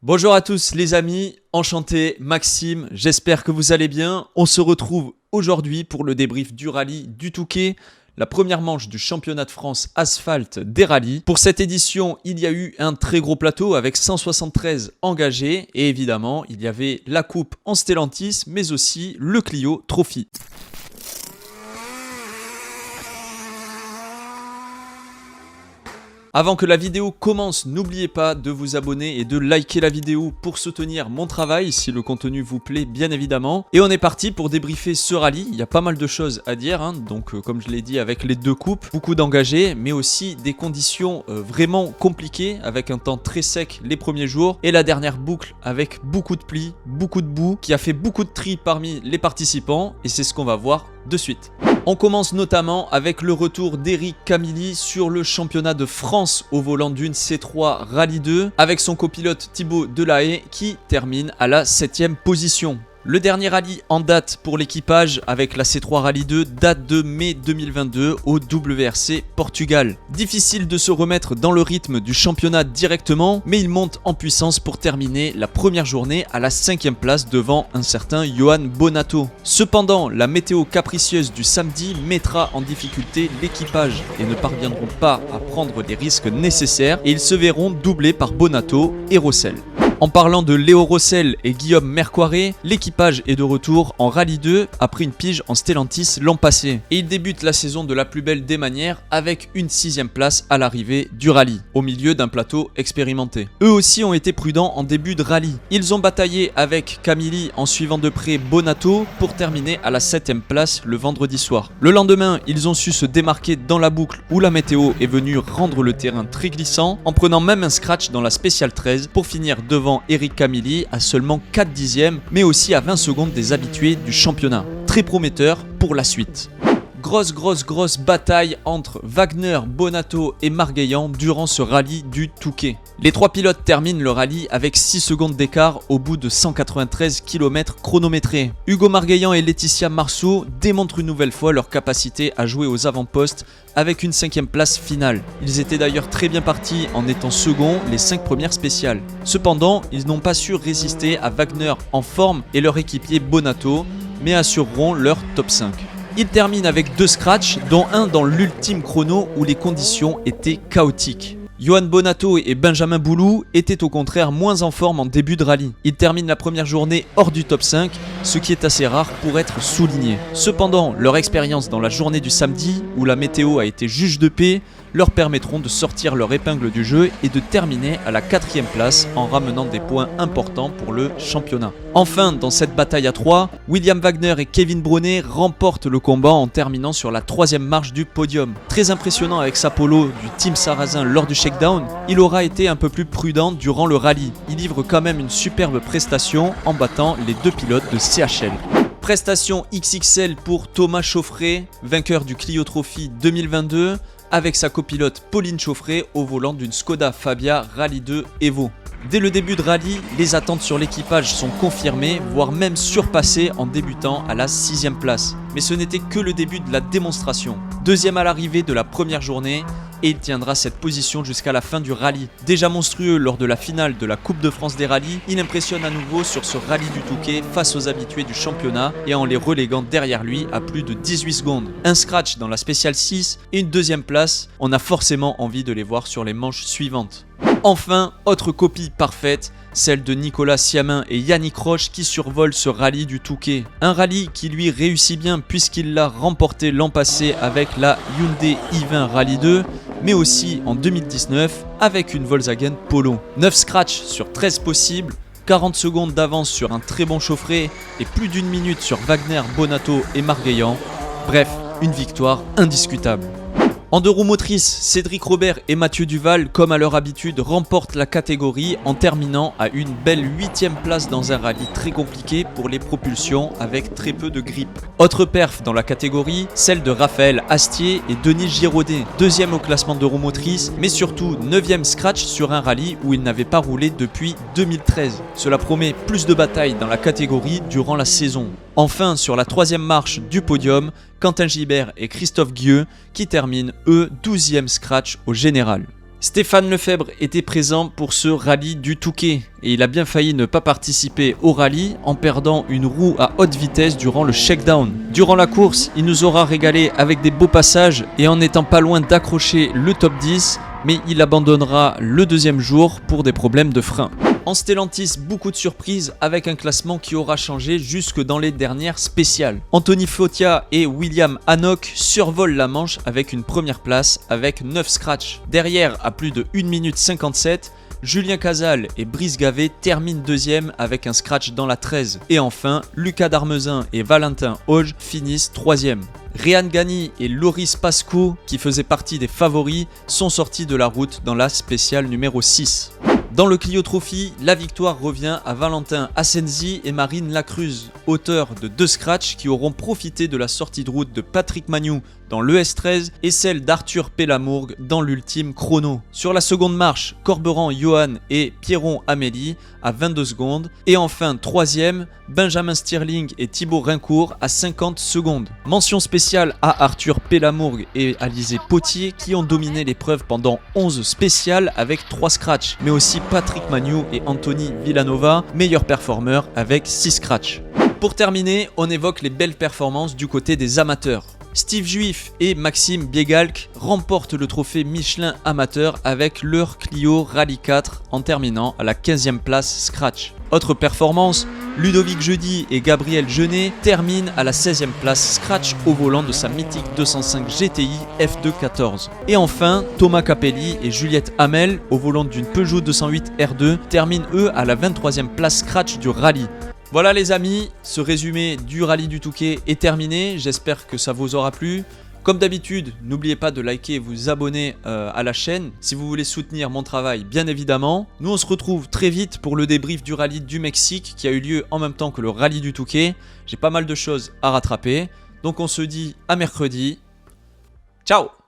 Bonjour à tous les amis, enchanté, Maxime, j'espère que vous allez bien. On se retrouve aujourd'hui pour le débrief du rallye du Touquet, la première manche du championnat de France asphalte des rallyes. Pour cette édition, il y a eu un très gros plateau avec 173 engagés et évidemment, il y avait la coupe en Stellantis mais aussi le Clio Trophy. Avant que la vidéo commence, n'oubliez pas de vous abonner et de liker la vidéo pour soutenir mon travail si le contenu vous plaît bien évidemment. Et on est parti pour débriefer ce rallye, il y a pas mal de choses à dire, donc comme je l'ai dit avec les deux coupes, beaucoup d'engagés mais aussi des conditions vraiment compliquées avec un temps très sec les premiers jours et la dernière boucle avec beaucoup de plis, beaucoup de boue qui a fait beaucoup de tri parmi les participants et c'est ce qu'on va voir de suite. On commence notamment avec le retour d'Éric Camilly sur le championnat de France au volant d'une C3 Rallye 2 avec son copilote Thibaut Delahaye qui termine à la 7ème position. Le dernier rallye en date pour l'équipage avec la C3 Rallye 2 date de mai 2022 au WRC Portugal. Difficile de se remettre dans le rythme du championnat directement, mais il monte en puissance pour terminer la première journée à la 5ème place devant un certain Johan Bonato. Cependant, la météo capricieuse du samedi mettra en difficulté l'équipage et ne parviendront pas à prendre les risques nécessaires et ils se verront doublés par Bonato et Rossel. En parlant de Léo Rossel et Guillaume Mercoiré, l'équipage est de retour en Rallye 2 après une pige en Stellantis l'an passé. Et il débute la saison de la plus belle des manières avec une 6ème place à l'arrivée du rallye, au milieu d'un plateau expérimenté. Eux aussi ont été prudents en début de rallye. Ils ont bataillé avec Camilly en suivant de près Bonato pour terminer à la 7ème place le vendredi soir. Le lendemain, ils ont su se démarquer dans la boucle où la météo est venue rendre le terrain très glissant en prenant même un scratch dans la Spéciale 13 pour finir devant Éric Camilly à seulement 4 dixièmes mais aussi à 20 secondes des habitués du championnat. Très prometteur pour la suite. Grosse bataille entre Wagner, Bonato et Margueillan durant ce rallye du Touquet. Les trois pilotes terminent le rallye avec 6 secondes d'écart au bout de 193 km chronométrés. Hugo Margueillan et Laetitia Marceau démontrent une nouvelle fois leur capacité à jouer aux avant-postes avec une 5ème place finale. Ils étaient d'ailleurs très bien partis en étant seconds les 5 premières spéciales. Cependant, ils n'ont pas su résister à Wagner en forme et leur équipier Bonato, mais assureront leur top 5. Ils terminent avec 2 scratchs, dont un dans l'ultime chrono où les conditions étaient chaotiques. Johan Bonato et Benjamin Boulou étaient au contraire moins en forme en début de rallye. Ils terminent la première journée hors du top 5, ce qui est assez rare pour être souligné. Cependant, leur expérience dans la journée du samedi, où la météo a été juge de paix, leur permettront de sortir leur épingle du jeu et de terminer à la 4ème place en ramenant des points importants pour le championnat. Enfin, dans cette bataille à 3, William Wagner et Kevin Brunet remportent le combat en terminant sur la 3ème marche du podium. Très impressionnant avec sa polo du Team Sarrazin lors du shakedown, il aura été un peu plus prudent durant le rallye. Il livre quand même une superbe prestation en battant les 2 pilotes de CHL. Prestation XXL pour Thomas Chauffret, vainqueur du Clio Trophy 2022, avec sa copilote Pauline Chauffret au volant d'une Skoda Fabia Rallye 2 Evo. Dès le début de rallye, les attentes sur l'équipage sont confirmées, voire même surpassées en débutant à la 6ème place. Mais ce n'était que le début de la démonstration. Deuxième à l'arrivée de la première journée, et il tiendra cette position jusqu'à la fin du rallye. Déjà monstrueux lors de la finale de la Coupe de France des rallyes, il impressionne à nouveau sur ce rallye du Touquet face aux habitués du championnat et en les reléguant derrière lui à plus de 18 secondes. Un scratch dans la Spéciale 6 et une 2ème place, on a forcément envie de les voir sur les manches suivantes. Enfin, autre copie parfaite, celle de Nicolas Siamin et Yannick Roche qui survolent ce rallye du Touquet. Un rallye qui lui réussit bien puisqu'il l'a remporté l'an passé avec la Hyundai i20 Rallye 2, mais aussi en 2019 avec une Volkswagen Polo. 9 scratchs sur 13 possibles, 40 secondes d'avance sur un très bon Chauffret et plus d'1 minute sur Wagner, Bonato et Margueillan. Bref, une victoire indiscutable. En 2 roues motrices, Cédric Robert et Mathieu Duval, comme à leur habitude, remportent la catégorie en terminant à une belle 8ème place dans un rallye très compliqué pour les propulsions avec très peu de grip. Autre perf dans la catégorie, celle de Raphaël Astier et Denis Giraudet, 2e au classement de roues motrices, mais surtout 9e scratch sur un rallye où ils n'avaient pas roulé depuis 2013. Cela promet plus de batailles dans la catégorie durant la saison. Enfin, sur la 3ème marche du podium, Quentin Gibert et Christophe Guieux qui terminent eux 12e scratch au général. Stéphane Lefebvre était présent pour ce rallye du Touquet et il a bien failli ne pas participer au rallye en perdant une roue à haute vitesse durant le shakedown. Durant la course, il nous aura régalé avec des beaux passages et en étant pas loin d'accrocher le top 10, mais il abandonnera le deuxième jour pour des problèmes de frein. En Stellantis, beaucoup de surprises avec un classement qui aura changé jusque dans les dernières spéciales. Anthony Fautia et William Hannock survolent la Manche avec une première place avec 9 scratchs. Derrière, à plus de 1 minute 57, Julien Cazal et Brice Gavet terminent deuxième avec un scratch dans la 13. Et enfin, Lucas Darmezin et Valentin Auge finissent troisième. Réan Gani et Loris Pasco, qui faisaient partie des favoris, sont sortis de la route dans la spéciale numéro 6. Dans le Clio Trophy, la victoire revient à Valentin Asensi et Marine Lacruz, auteurs de 2 scratchs qui auront profité de la sortie de route de Patrick Magnou dans l'ES13 et celle d'Arthur Pellamourgue dans l'ultime chrono. Sur la seconde marche, Corberan Johan et Pierron Amélie à 22 secondes. Et enfin, troisième, Benjamin Stirling et Thibaut Rincourt à 50 secondes. Mention spéciale à Arthur Pellamourgue et Alizé Potier qui ont dominé l'épreuve pendant 11 spéciales avec 3 scratchs, mais aussi Patrick Magnou et Anthony Villanova, meilleurs performeurs avec 6 scratchs. Pour terminer, on évoque les belles performances du côté des amateurs. Steve Juif et Maxime Biegalk remportent le trophée Michelin amateur avec leur Clio Rallye 4 en terminant à la 15e place scratch. Autre performance, Ludovic Jeudi et Gabriel Genet terminent à la 16e place scratch au volant de sa mythique 205 GTI F214. Et enfin, Thomas Capelli et Juliette Hamel au volant d'une Peugeot 208 R2 terminent eux à la 23e place scratch du rallye. Voilà les amis, ce résumé du rallye du Touquet est terminé, j'espère que ça vous aura plu. Comme d'habitude, n'oubliez pas de liker et vous abonner à la chaîne si vous voulez soutenir mon travail bien évidemment. Nous on se retrouve très vite pour le débrief du rallye du Mexique qui a eu lieu en même temps que le rallye du Touquet. J'ai pas mal de choses à rattraper, donc on se dit à mercredi. Ciao!